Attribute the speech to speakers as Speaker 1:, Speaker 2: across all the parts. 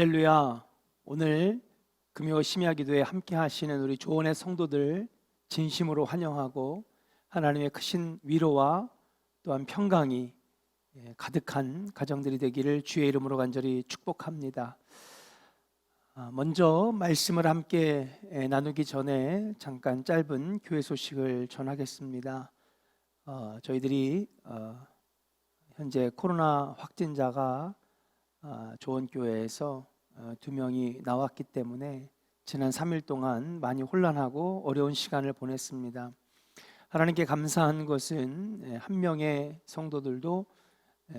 Speaker 1: 할렐루야. 오늘 금요 심야 기도에 함께 하시는 우리 조원의 성도들 진심으로 환영하고 하나님의 크신 위로와 또한 평강이 가득한 가정들이 되기를 주의 이름으로 간절히 축복합니다. 먼저 말씀을 함께 나누기 전에 잠깐 짧은 교회 소식을 전하겠습니다. 저희들이 현재 코로나 확진자가 조원교회에서 2명이 나왔기 때문에 지난 3일 동안 많이 혼란하고 어려운 시간을 보냈습니다. 하나님께 감사한 것은 한 명의 성도들도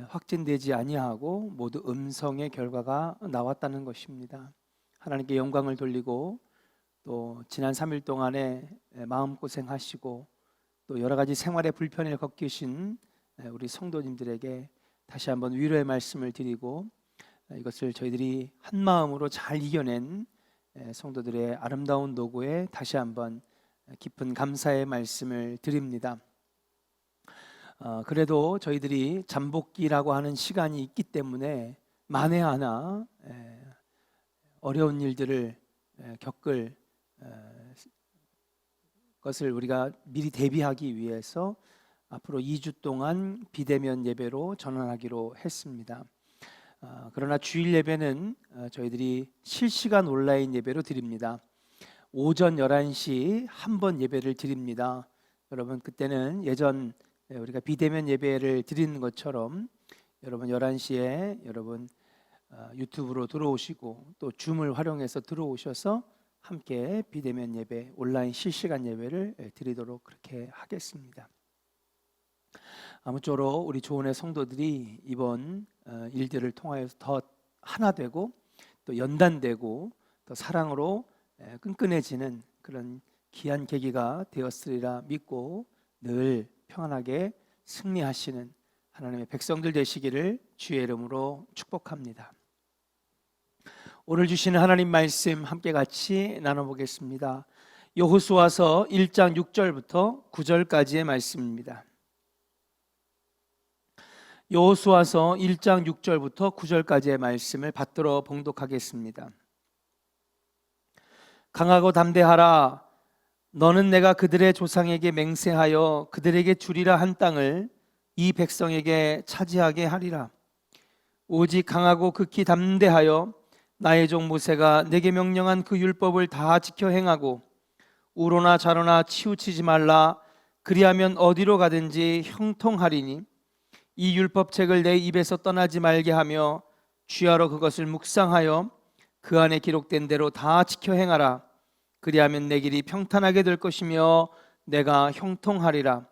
Speaker 1: 확진되지 아니하고 모두 음성의 결과가 나왔다는 것입니다. 하나님께 영광을 돌리고 또 지난 3일 동안에 마음고생하시고 또 여러 가지 생활의 불편을 겪으신 우리 성도님들에게 다시 한번 위로의 말씀을 드리고 이것을 저희들이 한 마음으로 잘 이겨낸 성도들의 아름다운 노고에 다시 한번 깊은 감사의 말씀을 드립니다. 그래도 저희들이 잠복기라고 하는 시간이 있기 때문에 만에 하나 어려운 일들을 겪을 것을 우리가 미리 대비하기 위해서 앞으로 2주 동안 비대면 예배로 전환하기로 했습니다. 그러나 주일 예배는 저희들이 실시간 온라인 예배로 드립니다. 오전 11시 한 번 예배를 드립니다. 여러분 그때는 예전 우리가 비대면 예배를 드리는 것처럼 여러분 11시에 여러분 유튜브로 들어오시고 또 줌을 활용해서 들어오셔서 함께 비대면 예배, 온라인 실시간 예배를 드리도록 그렇게 하겠습니다. 아무쪼록 우리 조원의 성도들이 이번 일들을 통하여서 더 하나 되고 또 연단되고 또 사랑으로 끈끈해지는 그런 귀한 계기가 되었으리라 믿고 늘 평안하게 승리하시는 하나님의 백성들 되시기를 주의 이름으로 축복합니다. 오늘 주시는 하나님 말씀 함께 같이 나눠보겠습니다. 여호수아서 1장 6절부터 9절까지의 말씀입니다. 여호수아서 1장 6절부터 9절까지의 말씀을 받들어 봉독하겠습니다. 강하고 담대하라. 너는 내가 그들의 조상에게 맹세하여 그들에게 주리라 한 땅을 이 백성에게 차지하게 하리라. 오직 강하고 극히 담대하여 나의 종 모세가 내게 명령한 그 율법을 다 지켜 행하고 우로나 좌로나 치우치지 말라. 그리하면 어디로 가든지 형통하리니 이 율법책을 내 입에서 떠나지 말게 하며 주야로 그것을 묵상하여 그 안에 기록된 대로 다 지켜 행하라. 그리하면 내 길이 평탄하게 될 것이며 내가 형통하리라.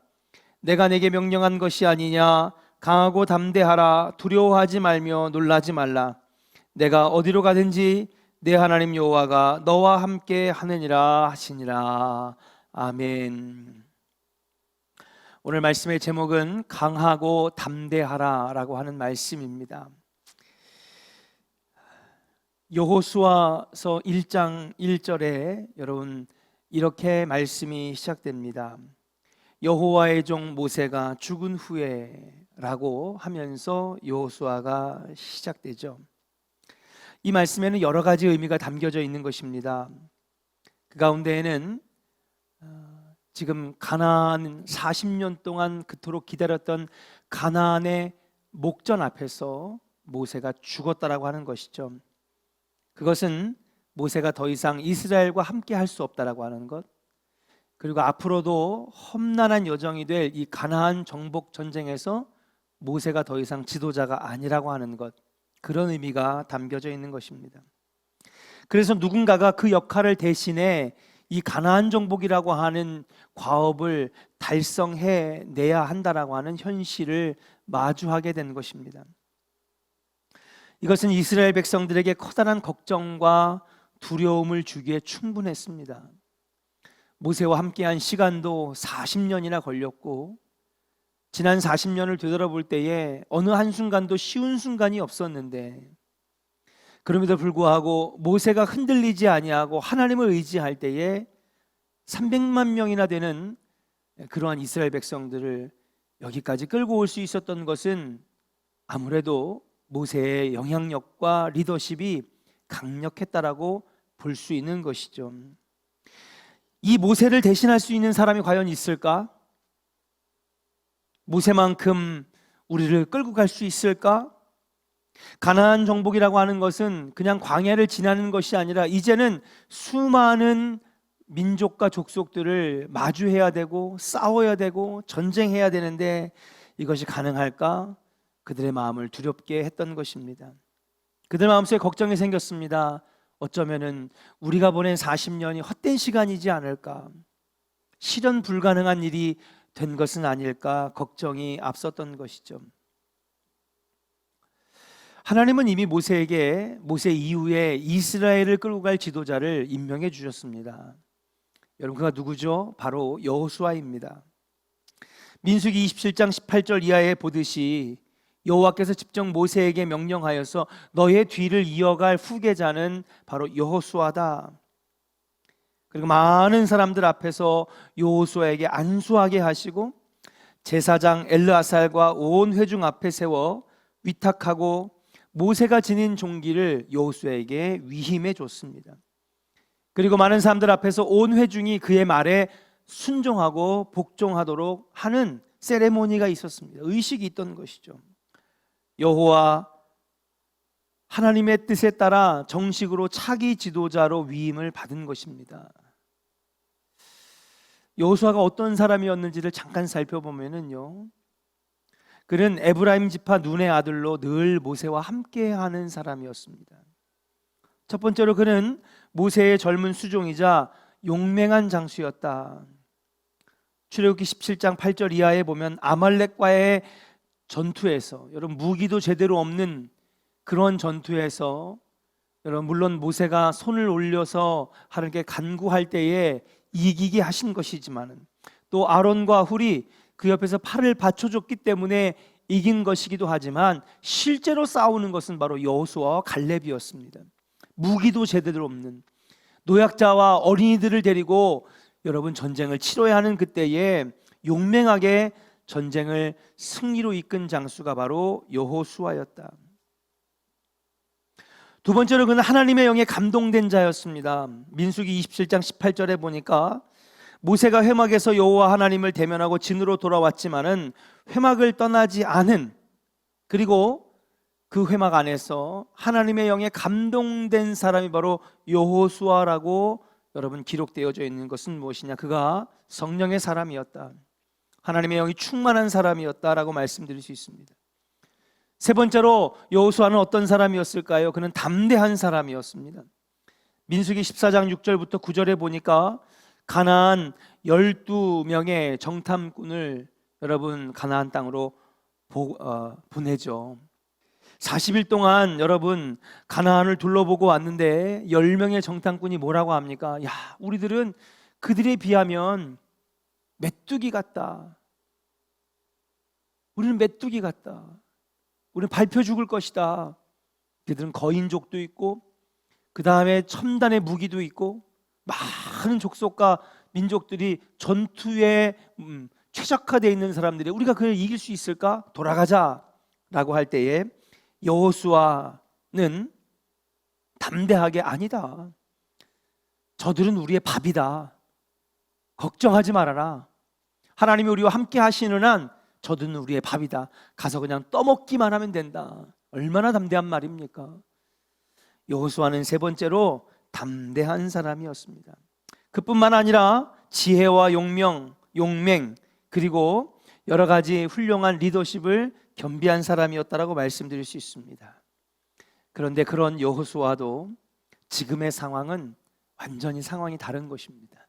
Speaker 1: 내가 내게 명령한 것이 아니냐. 강하고 담대하라. 두려워하지 말며 놀라지 말라. 내가 어디로 가든지 내 하나님 여호와가 너와 함께 하느니라 하시니라. 아멘. 오늘 말씀의 제목은 강하고 담대하라 라고 하는 말씀입니다. 여호수아서 1장 1절에 여러분 이렇게 말씀이 시작됩니다. 여호와의 종 모세가 죽은 후에 라고 하면서 여호수아가 시작되죠. 이 말씀에는 여러 가지 의미가 담겨져 있는 것입니다. 그 가운데에는 지금 가나안 40년 동안 그토록 기다렸던 가나안의 목전 앞에서 모세가 죽었다라고 하는 것이죠. 그것은 모세가 더 이상 이스라엘과 함께 할 수 없다라고 하는 것, 그리고 앞으로도 험난한 여정이 될 이 가나안 정복 전쟁에서 모세가 더 이상 지도자가 아니라고 하는 것, 그런 의미가 담겨져 있는 것입니다. 그래서 누군가가 그 역할을 대신해 이 가나안 정복이라고 하는 과업을 달성해 내야 한다라고 하는 현실을 마주하게 된 것입니다. 이것은 이스라엘 백성들에게 커다란 걱정과 두려움을 주기에 충분했습니다. 모세와 함께한 시간도 40년이나 걸렸고 지난 40년을 되돌아볼 때에 어느 한순간도 쉬운 순간이 없었는데 그럼에도 불구하고 모세가 흔들리지 아니하고 하나님을 의지할 때에 300만 명이나 되는 그러한 이스라엘 백성들을 여기까지 끌고 올 수 있었던 것은 아무래도 모세의 영향력과 리더십이 강력했다라고 볼 수 있는 것이죠. 이 모세를 대신할 수 있는 사람이 과연 있을까? 모세만큼 우리를 끌고 갈 수 있을까? 가나안 정복이라고 하는 것은 그냥 광야를 지나는 것이 아니라 이제는 수많은 민족과 족속들을 마주해야 되고 싸워야 되고 전쟁해야 되는데 이것이 가능할까? 그들의 마음을 두렵게 했던 것입니다. 그들 마음속에 걱정이 생겼습니다. 어쩌면은 우리가 보낸 40년이 헛된 시간이지 않을까? 실현 불가능한 일이 된 것은 아닐까? 걱정이 앞섰던 것이죠. 하나님은 이미 모세에게 모세 이후에 이스라엘을 끌고 갈 지도자를 임명해 주셨습니다. 여러분, 그가 누구죠? 바로 여호수아입니다. 민수기 27장 18절 이하에 보듯이 여호와께서 직접 모세에게 명령하여서 너의 뒤를 이어갈 후계자는 바로 여호수아다. 그리고 많은 사람들 앞에서 여호수아에게 안수하게 하시고 제사장 엘르아살과 온 회중 앞에 세워 위탁하고 모세가 지닌 종기를 여호수아에게 위임해 줬습니다. 그리고 많은 사람들 앞에서 온 회중이 그의 말에 순종하고 복종하도록 하는 세레모니가 있었습니다. 의식이 있던 것이죠. 여호와 하나님의 뜻에 따라 정식으로 차기 지도자로 위임을 받은 것입니다. 여호수아가 어떤 사람이었는지를 잠깐 살펴보면요, 그는 에브라임 지파 눈의 아들로 늘 모세와 함께하는 사람이었습니다. 첫 번째로 그는 모세의 젊은 수종이자 용맹한 장수였다. 출애굽기 17장 8절 이하에 보면 아말렉과의 전투에서, 여러분 무기도 제대로 없는 그런 전투에서, 여러분 물론 모세가 손을 올려서 하나님께 간구할 때에 이기게 하신 것이지만 또 아론과 훌이 그 옆에서 팔을 받쳐줬기 때문에 이긴 것이기도 하지만 실제로 싸우는 것은 바로 여호수아와 갈렙이었습니다. 무기도 제대로 없는 노약자와 어린이들을 데리고 여러분 전쟁을 치러야 하는 그때에 용맹하게 전쟁을 승리로 이끈 장수가 바로 여호수아였다. 두 번째로 그는 하나님의 영에 감동된 자였습니다. 민수기 27장 18절에 보니까 모세가 회막에서 여호와 하나님을 대면하고 진으로 돌아왔지만은 회막을 떠나지 않은, 그리고 그 회막 안에서 하나님의 영에 감동된 사람이 바로 여호수아라고 여러분 기록되어져 있는 것은 무엇이냐? 그가 성령의 사람이었다, 하나님의 영이 충만한 사람이었다라고 말씀드릴 수 있습니다. 세 번째로 여호수아는 어떤 사람이었을까요? 그는 담대한 사람이었습니다. 민수기 14장 6절부터 9절에 보니까 가나안 12명의 정탐꾼을 여러분 가나안 땅으로 보내죠. 40일 동안 여러분 가나안을 둘러보고 왔는데 10명의 정탐꾼이 뭐라고 합니까? 야, 우리들은 그들에 비하면 메뚜기 같다. 우리는 메뚜기 같다. 우리는 밟혀 죽을 것이다. 그들은 거인족도 있고 그 다음에 첨단의 무기도 있고 많은 족속과 민족들이 전투에 최적화되어 있는 사람들이, 우리가 그를 이길 수 있을까? 돌아가자라고 할 때에 여호수아는 담대하게 아니다. 저들은 우리의 밥이다. 걱정하지 말아라. 하나님이 우리와 함께 하시는 한 저들은 우리의 밥이다. 가서 그냥 떠먹기만 하면 된다. 얼마나 담대한 말입니까? 여호수아는 세 번째로 담대한 사람이었습니다. 그뿐만 아니라 지혜와 용맹, 그리고 여러 가지 훌륭한 리더십을 겸비한 사람이었다라고 말씀드릴 수 있습니다. 그런데 그런 여호수아도 지금의 상황은 완전히 상황이 다른 것입니다.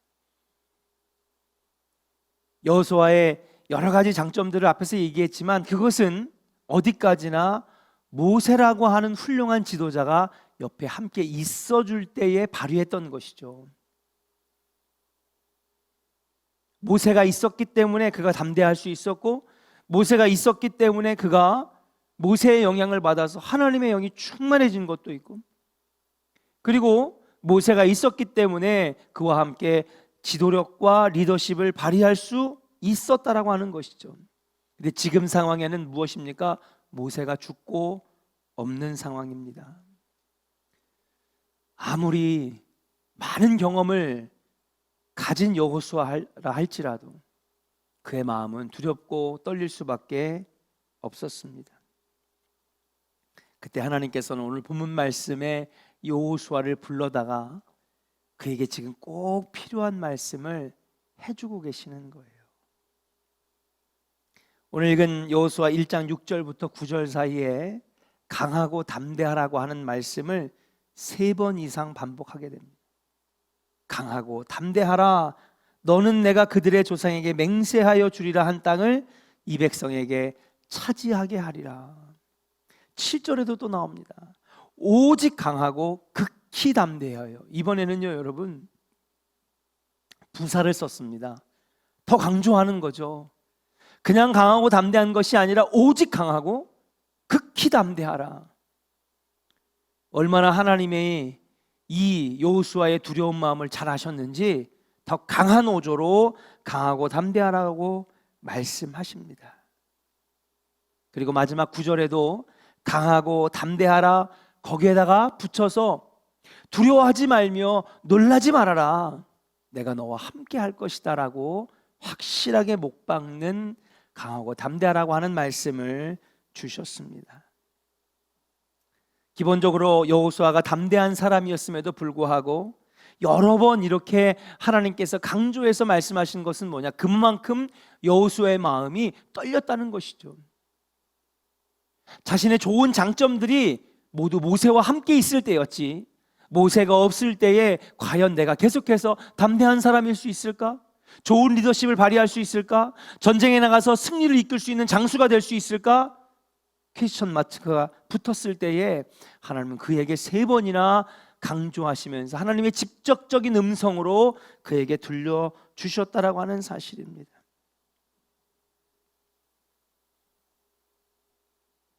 Speaker 1: 여호수아의 여러 가지 장점들을 앞에서 얘기했지만 그것은 어디까지나 모세라고 하는 훌륭한 지도자가 옆에 함께 있어줄 때에 발휘했던 것이죠. 모세가 있었기 때문에 그가 담대할 수 있었고, 모세가 있었기 때문에 그가 모세의 영향을 받아서 하나님의 영이 충만해진 것도 있고, 그리고 모세가 있었기 때문에 그와 함께 지도력과 리더십을 발휘할 수 있었다라고 하는 것이죠. 근데 지금 상황에는 무엇입니까? 모세가 죽고 없는 상황입니다. 아무리 많은 경험을 가진 여호수아라 할지라도 그의 마음은 두렵고 떨릴 수밖에 없었습니다. 그때 하나님께서는 오늘 본문 말씀에 여호수아를 불러다가 그에게 지금 꼭 필요한 말씀을 해주고 계시는 거예요. 오늘 읽은 여호수아 1장 6절부터 9절 사이에 강하고 담대하라고 하는 말씀을 3번 이상 반복하게 됩니다. 강하고 담대하라, 너는 내가 그들의 조상에게 맹세하여 주리라 한 땅을 이 백성에게 차지하게 하리라. 7절에도 또 나옵니다. 오직 강하고 극히 담대하여. 이번에는요 여러분 부사를 썼습니다. 더 강조하는 거죠. 그냥 강하고 담대한 것이 아니라 오직 강하고 극히 담대하라. 얼마나 하나님의 이 여호수아의 두려운 마음을 잘 아셨는지 더 강한 어조로 강하고 담대하라고 말씀하십니다. 그리고 마지막 9절에도 강하고 담대하라 거기에다가 붙여서 두려워하지 말며 놀라지 말아라, 내가 너와 함께 할 것이다 라고 확실하게 못 박는 강하고 담대하라고 하는 말씀을 주셨습니다. 기본적으로 여호수아가 담대한 사람이었음에도 불구하고 여러 번 이렇게 하나님께서 강조해서 말씀하신 것은 뭐냐? 그만큼 여호수아의 마음이 떨렸다는 것이죠. 자신의 좋은 장점들이 모두 모세와 함께 있을 때였지, 모세가 없을 때에 과연 내가 계속해서 담대한 사람일 수 있을까? 좋은 리더십을 발휘할 수 있을까? 전쟁에 나가서 승리를 이끌 수 있는 장수가 될 수 있을까? 퀘스천 마크가 붙었을 때에 하나님은 그에게 3번이나 강조하시면서 하나님의 직접적인 음성으로 그에게 들려주셨다라고 하는 사실입니다.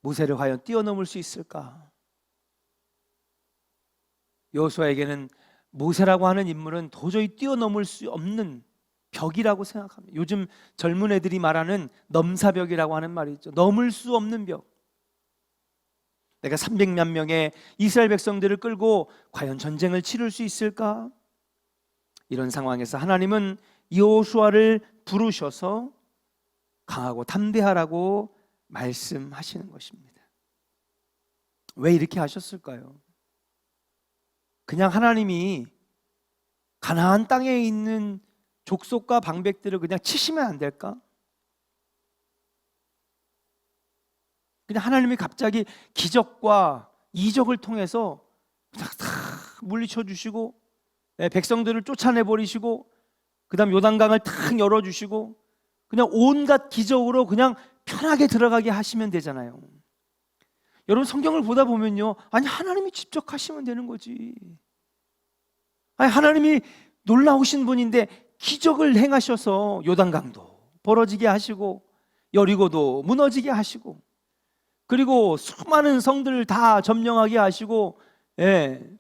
Speaker 1: 모세를 과연 뛰어넘을 수 있을까? 여호수아에게는 모세라고 하는 인물은 도저히 뛰어넘을 수 없는 벽이라고 생각합니다. 요즘 젊은 애들이 말하는 넘사벽이라고 하는 말이 있죠. 넘을 수 없는 벽. 내가 300만 명의 이스라엘 백성들을 끌고 과연 전쟁을 치를 수 있을까? 이런 상황에서 하나님은 여호수아를 부르셔서 강하고 담대하라고 말씀하시는 것입니다. 왜 이렇게 하셨을까요? 그냥 하나님이 가나안 땅에 있는 족속과 방백들을 그냥 치시면 안 될까? 그냥 하나님이 갑자기 기적과 이적을 통해서 다 물리쳐 주시고 백성들을 쫓아내 버리시고 그 다음 요단강을 탁 열어주시고 그냥 온갖 기적으로 그냥 편하게 들어가게 하시면 되잖아요. 여러분 성경을 보다 보면요, 아니 하나님이 직접 하시면 되는 거지. 아니 하나님이 놀라우신 분인데 기적을 행하셔서 요단강도 벌어지게 하시고 여리고도 무너지게 하시고 그리고 수많은 성들을 다 점령하게 하시고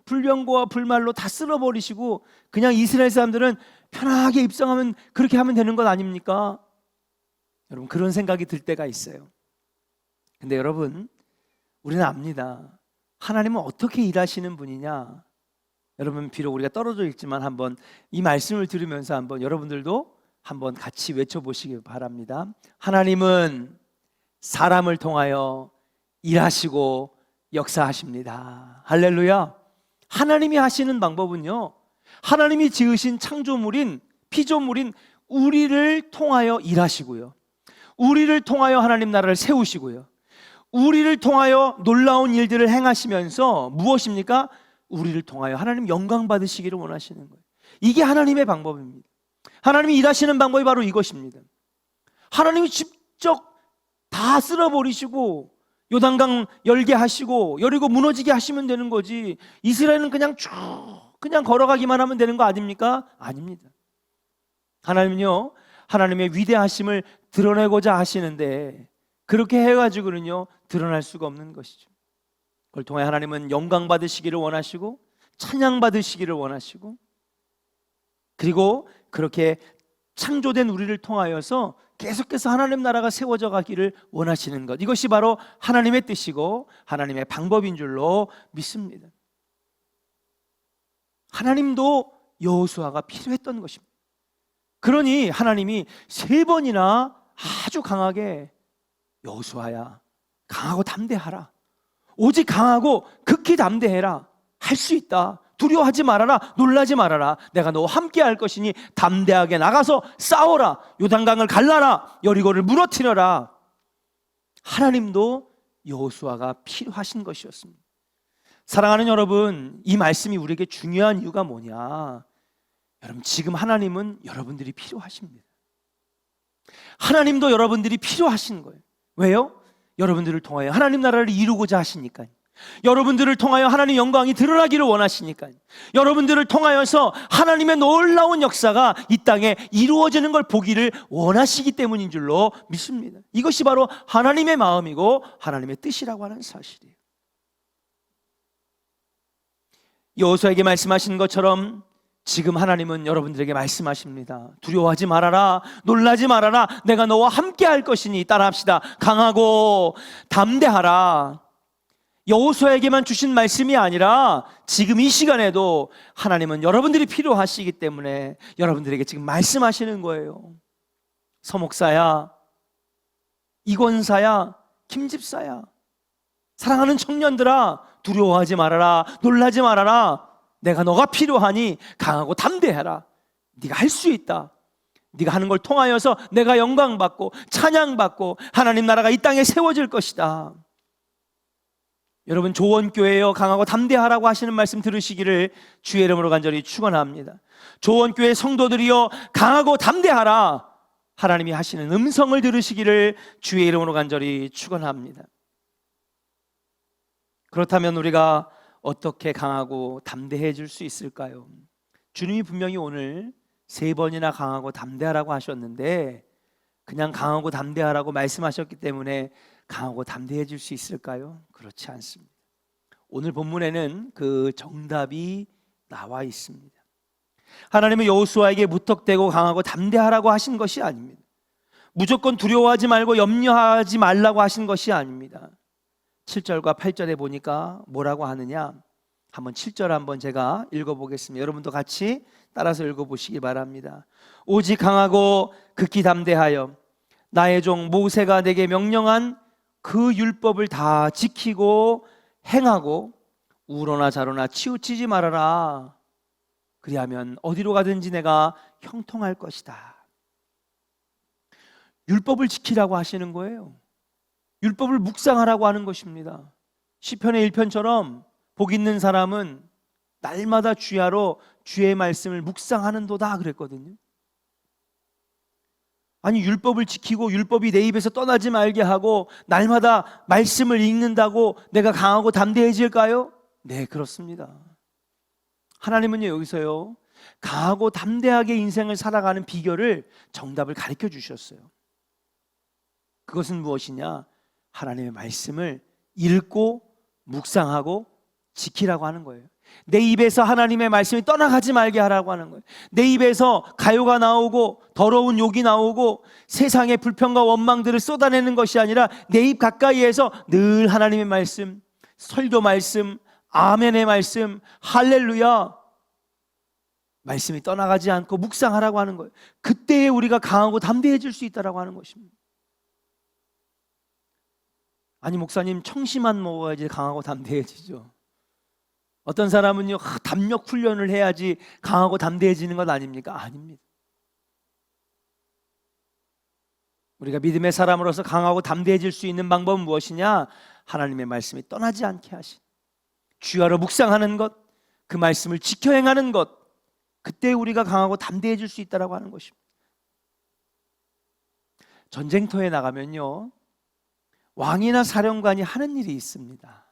Speaker 1: 불병거와 불말로 다 쓸어버리시고 그냥 이스라엘 사람들은 편하게 입성하면 그렇게 하면 되는 것 아닙니까? 여러분 그런 생각이 들 때가 있어요. 근데 여러분 우리는 압니다. 하나님은 어떻게 일하시는 분이냐? 여러분 비록 우리가 떨어져 있지만 한번 이 말씀을 들으면서 한번 여러분들도 한번 같이 외쳐보시기 바랍니다. 하나님은 사람을 통하여 일하시고 역사하십니다. 할렐루야. 하나님이 하시는 방법은요, 하나님이 지으신 창조물인 피조물인 우리를 통하여 일하시고요, 우리를 통하여 하나님 나라를 세우시고요, 우리를 통하여 놀라운 일들을 행하시면서 무엇입니까? 우리를 통하여 하나님 영광 받으시기를 원하시는 거예요. 이게 하나님의 방법입니다. 하나님이 일하시는 방법이 바로 이것입니다. 하나님이 직접 다 쓸어버리시고 요단강 열게 하시고 여리고 무너지게 하시면 되는 거지, 이스라엘은 그냥 쭉 그냥 걸어가기만 하면 되는 거 아닙니까? 아닙니다. 하나님은요, 하나님의 위대하심을 드러내고자 하시는데 그렇게 해가지고는요 드러날 수가 없는 것이죠. 그걸 통해 하나님은 영광 받으시기를 원하시고 찬양 받으시기를 원하시고 그리고 그렇게 창조된 우리를 통하여서 계속해서 하나님 나라가 세워져 가기를 원하시는 것, 이것이 바로 하나님의 뜻이고 하나님의 방법인 줄로 믿습니다. 하나님도 여호수아가 필요했던 것입니다. 그러니 하나님이 3번이나 아주 강하게 여호수아야, 강하고 담대하라. 오직 강하고 극히 담대해라. 할 수 있다. 두려워하지 말아라. 놀라지 말아라. 내가 너와 함께 할 것이니 담대하게 나가서 싸워라. 요단강을 갈라라. 여리고를 무너뜨려라. 하나님도 여호수아가 필요하신 것이었습니다. 사랑하는 여러분, 이 말씀이 우리에게 중요한 이유가 뭐냐? 여러분, 지금 하나님은 여러분들이 필요하십니다. 하나님도 여러분들이 필요하신 거예요. 왜요? 여러분들을 통하여 하나님 나라를 이루고자 하시니까요. 여러분들을 통하여 하나님 영광이 드러나기를 원하시니까요. 여러분들을 통하여서 하나님의 놀라운 역사가 이 땅에 이루어지는 걸 보기를 원하시기 때문인 줄로 믿습니다. 이것이 바로 하나님의 마음이고 하나님의 뜻이라고 하는 사실이에요. 여호수아에게 말씀하신 것처럼 지금 하나님은 여러분들에게 말씀하십니다. 두려워하지 말아라. 놀라지 말아라. 내가 너와 함께 할 것이니, 따라합시다. 강하고 담대하라. 여호수아에게만 주신 말씀이 아니라 지금 이 시간에도 하나님은 여러분들이 필요하시기 때문에 여러분들에게 지금 말씀하시는 거예요. 서목사야, 이권사야, 김집사야, 사랑하는 청년들아, 두려워하지 말아라. 놀라지 말아라. 내가 너가 필요하니 강하고 담대해라. 네가 할 수 있다. 네가 하는 걸 통하여서 내가 영광받고 찬양받고 하나님 나라가 이 땅에 세워질 것이다. 여러분, 조원교회여 강하고 담대하라고 하시는 말씀 들으시기를 주의 이름으로 간절히 축원합니다. 조원교회 성도들이여 강하고 담대하라. 하나님이 하시는 음성을 들으시기를 주의 이름으로 간절히 축원합니다. 그렇다면 우리가 어떻게 강하고 담대해질 수 있을까요? 주님이 분명히 오늘 3번이나 강하고 담대하라고 하셨는데 그냥 강하고 담대하라고 말씀하셨기 때문에 강하고 담대해질 수 있을까요? 그렇지 않습니다. 오늘 본문에는 그 정답이 나와 있습니다. 하나님은 여호수아에게 무턱대고 강하고 담대하라고 하신 것이 아닙니다. 무조건 두려워하지 말고 염려하지 말라고 하신 것이 아닙니다. 7절과 8절에 보니까 뭐라고 하느냐? 한번 7절 한번 제가 읽어보겠습니다. 여러분도 같이 따라서 읽어보시기 바랍니다. 오직 강하고 극히 담대하여 나의 종 모세가 내게 명령한 그 율법을 다 지키고 행하고 우로나 좌로나 치우치지 말아라. 그리하면 어디로 가든지 내가 형통할 것이다. 율법을 지키라고 하시는 거예요. 율법을 묵상하라고 하는 것입니다. 시편의 1편처럼 복 있는 사람은 날마다 주야로 주의 말씀을 묵상하는도다 그랬거든요. 아니, 율법을 지키고 율법이 내 입에서 떠나지 말게 하고 날마다 말씀을 읽는다고 내가 강하고 담대해질까요? 네, 그렇습니다. 하나님은요, 여기서요, 강하고 담대하게 인생을 살아가는 비결을, 정답을 가르쳐 주셨어요. 그것은 무엇이냐? 하나님의 말씀을 읽고 묵상하고 지키라고 하는 거예요. 내 입에서 하나님의 말씀이 떠나가지 말게 하라고 하는 거예요. 내 입에서 가요가 나오고 더러운 욕이 나오고 세상의 불평과 원망들을 쏟아내는 것이 아니라 내 입 가까이에서 늘 하나님의 말씀, 설교 말씀, 아멘의 말씀, 할렐루야 말씀이 떠나가지 않고 묵상하라고 하는 거예요. 그때에 우리가 강하고 담대해질 수 있다라고 하는 것입니다. 아니, 목사님, 청심만 먹어야지 강하고 담대해지죠. 어떤 사람은요, 담력 훈련을 해야지 강하고 담대해지는 것 아닙니까? 아닙니다. 우리가 믿음의 사람으로서 강하고 담대해질 수 있는 방법은 무엇이냐? 하나님의 말씀이 떠나지 않게 하신, 주야로 묵상하는 것, 그 말씀을 지켜 행하는 것, 그때 우리가 강하고 담대해질 수 있다라고 하는 것입니다. 전쟁터에 나가면요, 왕이나 사령관이 하는 일이 있습니다.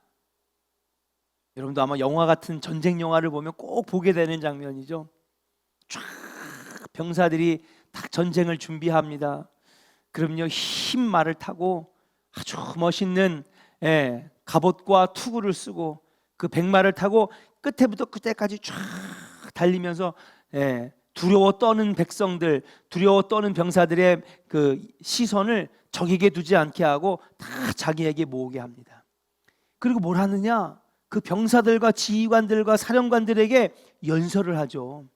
Speaker 1: 여러분도 아마 영화 같은 전쟁 영화를 보면 꼭 보게 되는 장면이죠. 쫙 병사들이 딱 전쟁을 준비합니다. 그럼요, 흰 말을 타고 아주 멋있는 갑옷과 투구를 쓰고 그 백마를 타고 끝에부터 끝에까지 쫙 달리면서 두려워 떠는 백성들, 두려워 떠는 병사들의 그 시선을 적에게 두지 않게 하고 다 자기에게 모으게 합니다. 그리고 뭘 하느냐? 그 병사들과 지휘관들과 사령관들에게 연설을 하죠.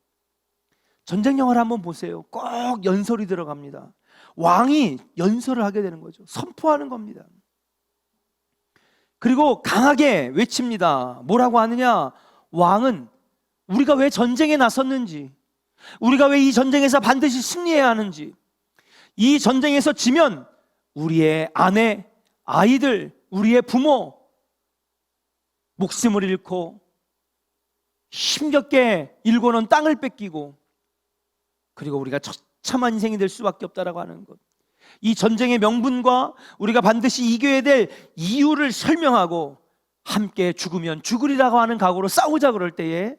Speaker 1: 전쟁 영화를 한번 보세요. 꼭 연설이 들어갑니다. 왕이 연설을 하게 되는 거죠. 선포하는 겁니다. 그리고 강하게 외칩니다. 뭐라고 하느냐? 왕은 우리가 왜 전쟁에 나섰는지, 우리가 왜 이 전쟁에서 반드시 승리해야 하는지, 이 전쟁에서 지면 우리의 아내, 아이들, 우리의 부모 목숨을 잃고 힘겹게 일궈놓은 땅을 뺏기고, 그리고 우리가 처참한 인생이 될 수밖에 없다라고 하는 것, 이 전쟁의 명분과 우리가 반드시 이겨야 될 이유를 설명하고 함께 죽으면 죽으리라고 하는 각오로 싸우자 그럴 때에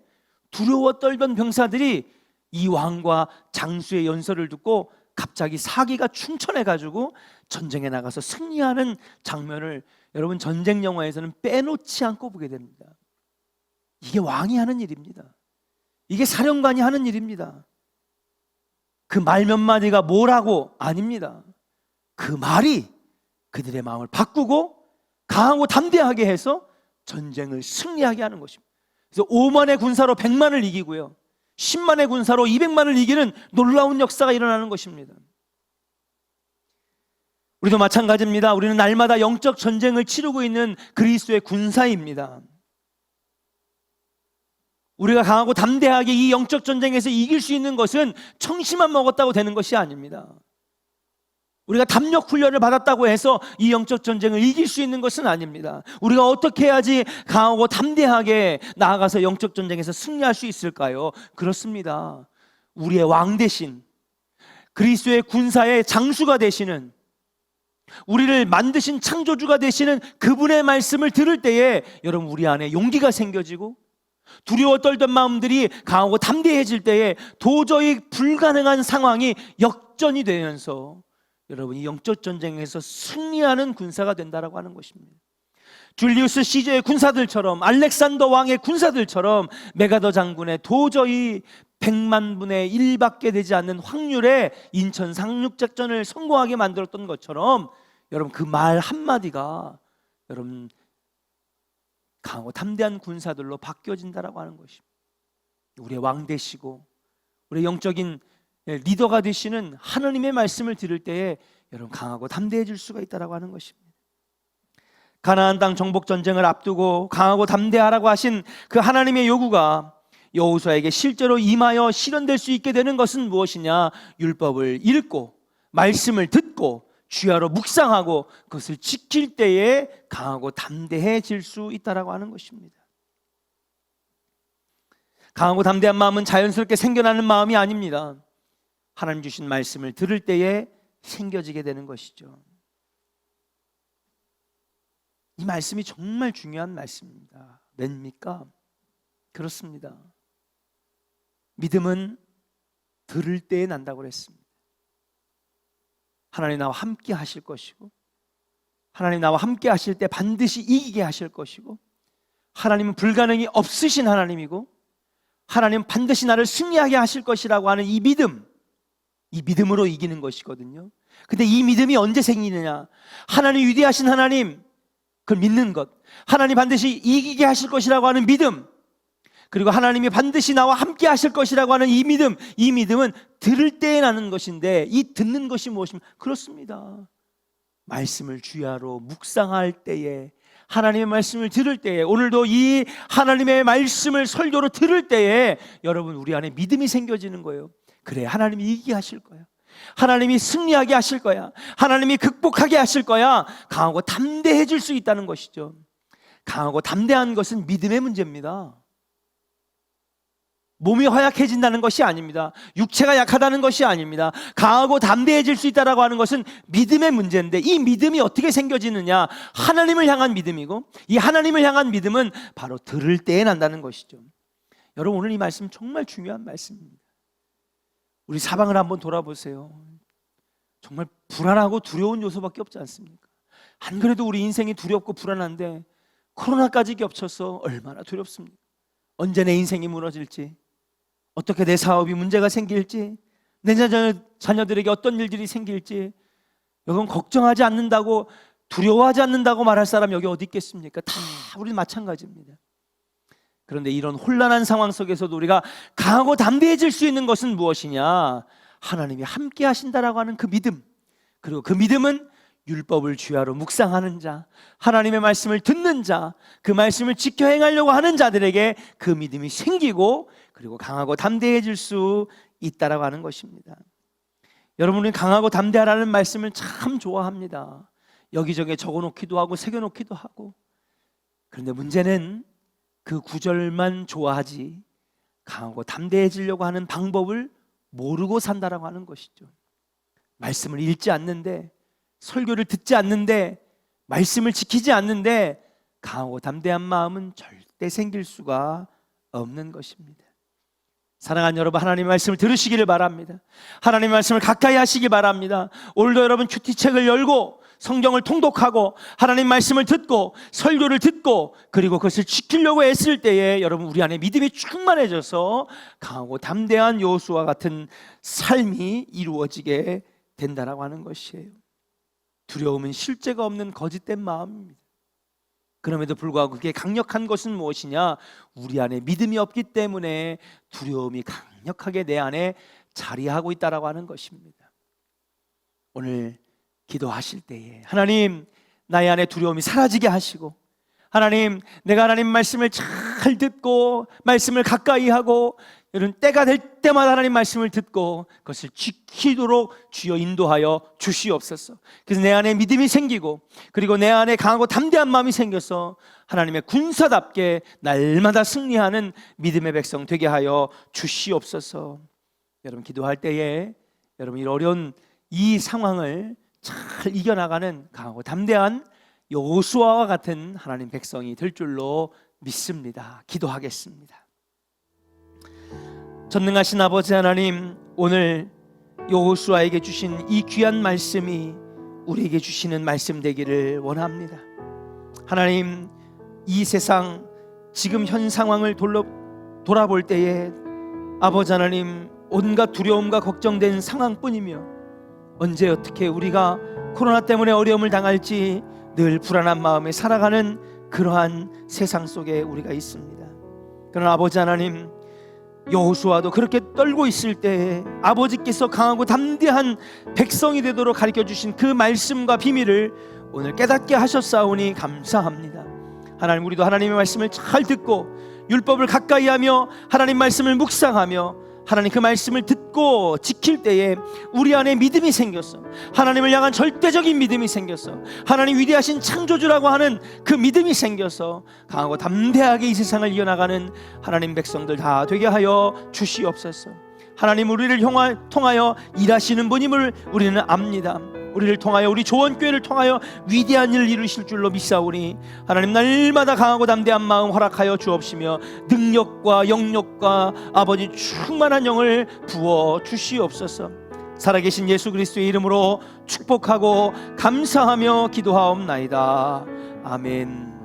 Speaker 1: 두려워 떨던 병사들이 이 왕과 장수의 연설을 듣고 갑자기 사기가 충천해가지고 전쟁에 나가서 승리하는 장면을 여러분 전쟁 영화에서는 빼놓지 않고 보게 됩니다. 이게 왕이 하는 일입니다. 이게 사령관이 하는 일입니다. 그 말 몇 마디가 뭐라고 아닙니다. 그 말이 그들의 마음을 바꾸고 강하고 담대하게 해서 전쟁을 승리하게 하는 것입니다. 그래서 5만의 군사로 100만을 이기고요, 10만의 군사로 200만을 이기는 놀라운 역사가 일어나는 것입니다. 우리도 마찬가지입니다. 우리는 날마다 영적 전쟁을 치르고 있는 그리스도의 군사입니다. 우리가 강하고 담대하게 이 영적 전쟁에서 이길 수 있는 것은 청심만 먹었다고 되는 것이 아닙니다. 우리가 담력 훈련을 받았다고 해서 이 영적 전쟁을 이길 수 있는 것은 아닙니다. 우리가 어떻게 해야지 강하고 담대하게 나아가서 영적 전쟁에서 승리할 수 있을까요? 그렇습니다. 우리의 왕 대신 그리스도의 군사의 장수가 되시는, 우리를 만드신 창조주가 되시는 그분의 말씀을 들을 때에 여러분 우리 안에 용기가 생겨지고, 두려워 떨던 마음들이 강하고 담대해질 때에 도저히 불가능한 상황이 역전이 되면서 여러분 이 영적 전쟁에서 승리하는 군사가 된다라고 하는 것입니다. 줄리우스 시저의 군사들처럼, 알렉산더 왕의 군사들처럼 메가더 장군의 도저히 100만 분의 1밖에 되지 않는 확률의 인천 상륙작전을 성공하게 만들었던 것처럼 여러분 그 말 한마디가 여러분 강하고 담대한 군사들로 바뀌어진다라고 하는 것입니다. 우리의 왕 되시고 우리의 영적인 리더가 되시는 하나님의 말씀을 들을 때에 여러분 강하고 담대해질 수가 있다라고 하는 것입니다. 가나안 땅 정복 전쟁을 앞두고 강하고 담대하라고 하신 그 하나님의 요구가 여호수아에게 실제로 임하여 실현될 수 있게 되는 것은 무엇이냐? 율법을 읽고 말씀을 듣고 주야로 묵상하고 그것을 지킬 때에 강하고 담대해질 수 있다라고 하는 것입니다. 강하고 담대한 마음은 자연스럽게 생겨나는 마음이 아닙니다. 하나님 주신 말씀을 들을 때에 생겨지게 되는 것이죠. 이 말씀이 정말 중요한 말씀입니다. 왜입니까? 그렇습니다. 믿음은 들을 때에 난다고 그랬습니다. 하나님 나와 함께 하실 것이고, 하나님 나와 함께 하실 때 반드시 이기게 하실 것이고, 하나님은 불가능이 없으신 하나님이고, 하나님은 반드시 나를 승리하게 하실 것이라고 하는 이 믿음, 이 믿음으로 이기는 것이거든요. 근데 이 믿음이 언제 생기느냐? 하나님 위대하신 하나님, 그걸 믿는 것, 하나님 반드시 이기게 하실 것이라고 하는 믿음, 그리고 하나님이 반드시 나와 함께 하실 것이라고 하는 이 믿음, 이 믿음은 들을 때에 나는 것인데, 이 듣는 것이 무엇입니까? 그렇습니다. 말씀을 주야로 묵상할 때에, 하나님의 말씀을 들을 때에, 오늘도 이 하나님의 말씀을 설교로 들을 때에 여러분 우리 안에 믿음이 생겨지는 거예요. 그래, 하나님이 이기게 하실 거야, 하나님이 승리하게 하실 거야, 하나님이 극복하게 하실 거야. 강하고 담대해질 수 있다는 것이죠. 강하고 담대한 것은 믿음의 문제입니다. 몸이 허약해진다는 것이 아닙니다. 육체가 약하다는 것이 아닙니다. 강하고 담대해질 수 있다라고 하는 것은 믿음의 문제인데, 이 믿음이 어떻게 생겨지느냐? 하나님을 향한 믿음이고, 이 하나님을 향한 믿음은 바로 들을 때에 난다는 것이죠. 여러분 오늘 이 말씀 정말 중요한 말씀입니다. 우리 사방을 한번 돌아보세요. 정말 불안하고 두려운 요소밖에 없지 않습니까? 안 그래도 우리 인생이 두렵고 불안한데 코로나까지 겹쳐서 얼마나 두렵습니까? 언제 내 인생이 무너질지, 어떻게 내 사업이 문제가 생길지, 내 자녀들에게 어떤 일들이 생길지, 여러분 걱정하지 않는다고, 두려워하지 않는다고 말할 사람 여기 어디 있겠습니까? 다 우리 마찬가지입니다. 그런데 이런 혼란한 상황 속에서도 우리가 강하고 담대해질 수 있는 것은 무엇이냐? 하나님이 함께 하신다라고 하는 그 믿음. 그리고 그 믿음은 율법을 주야로 묵상하는 자, 하나님의 말씀을 듣는 자, 그 말씀을 지켜 행하려고 하는 자들에게 그 믿음이 생기고 그리고 강하고 담대해질 수 있다라고 하는 것입니다. 여러분은 강하고 담대하라는 말씀을 참 좋아합니다. 여기저기 적어놓기도 하고 새겨놓기도 하고. 그런데 문제는 그 구절만 좋아하지 강하고 담대해지려고 하는 방법을 모르고 산다라고 하는 것이죠. 말씀을 읽지 않는데, 설교를 듣지 않는데, 말씀을 지키지 않는데 강하고 담대한 마음은 절대 생길 수가 없는 것입니다. 사랑하는 여러분, 하나님의 말씀을 들으시기를 바랍니다. 하나님의 말씀을 가까이 하시기 바랍니다. 오늘도 여러분 큐티책을 열고 성경을 통독하고 하나님 말씀을 듣고 설교를 듣고 그리고 그것을 지키려고 애쓸 때에 여러분 우리 안에 믿음이 충만해져서 강하고 담대한 여호수아와 같은 삶이 이루어지게 된다라고 하는 것이에요. 두려움은 실제가 없는 거짓된 마음입니다. 그럼에도 불구하고 그게 강력한 것은 무엇이냐? 우리 안에 믿음이 없기 때문에 두려움이 강력하게 내 안에 자리하고 있다라고 하는 것입니다. 오늘 기도하실 때에 하나님, 나의 안에 두려움이 사라지게 하시고, 하나님, 내가 하나님 말씀을 잘 듣고 말씀을 가까이 하고 이런 때가 될 때마다 하나님 말씀을 듣고 그것을 지키도록 주여 인도하여 주시옵소서. 그래서 내 안에 믿음이 생기고 그리고 내 안에 강하고 담대한 마음이 생겨서 하나님의 군사답게 날마다 승리하는 믿음의 백성 되게 하여 주시옵소서. 여러분 기도할 때에 여러분 이 어려운 이 상황을 잘 이겨나가는 강하고 담대한 여호수아와 같은 하나님 백성이 될 줄로 믿습니다. 기도하겠습니다. 전능하신 아버지 하나님, 오늘 여호수아에게 주신 이 귀한 말씀이 우리에게 주시는 말씀 되기를 원합니다. 하나님, 이 세상 지금 현 상황을 돌아볼 때에 아버지 하나님, 온갖 두려움과 걱정된 상황뿐이며 언제 어떻게 우리가 코로나 때문에 어려움을 당할지 늘 불안한 마음에 살아가는 그러한 세상 속에 우리가 있습니다. 그러나 아버지 하나님, 여호수아도 그렇게 떨고 있을 때에 아버지께서 강하고 담대한 백성이 되도록 가르쳐주신 그 말씀과 비밀을 오늘 깨닫게 하셨사오니 감사합니다. 하나님, 우리도 하나님의 말씀을 잘 듣고 율법을 가까이 하며 하나님 말씀을 묵상하며 하나님 그 말씀을 듣고 지킬 때에 우리 안에 믿음이 생겼어. 하나님을 향한 절대적인 믿음이 생겼어. 하나님 위대하신 창조주라고 하는 그 믿음이 생겨서 강하고 담대하게 이 세상을 이어나가는 하나님 백성들 다 되게 하여 주시옵소서. 하나님, 우리를 통하여 일하시는 분임을 우리는 압니다. 우리를 통하여, 우리 조원교회를 통하여 위대한 일을 이루실 줄로 믿사오니 하나님, 날마다 강하고 담대한 마음 허락하여 주옵시며 능력과 영력과 아버지 충만한 영을 부어 주시옵소서. 살아계신 예수 그리스도의 이름으로 축복하고 감사하며 기도하옵나이다. 아멘.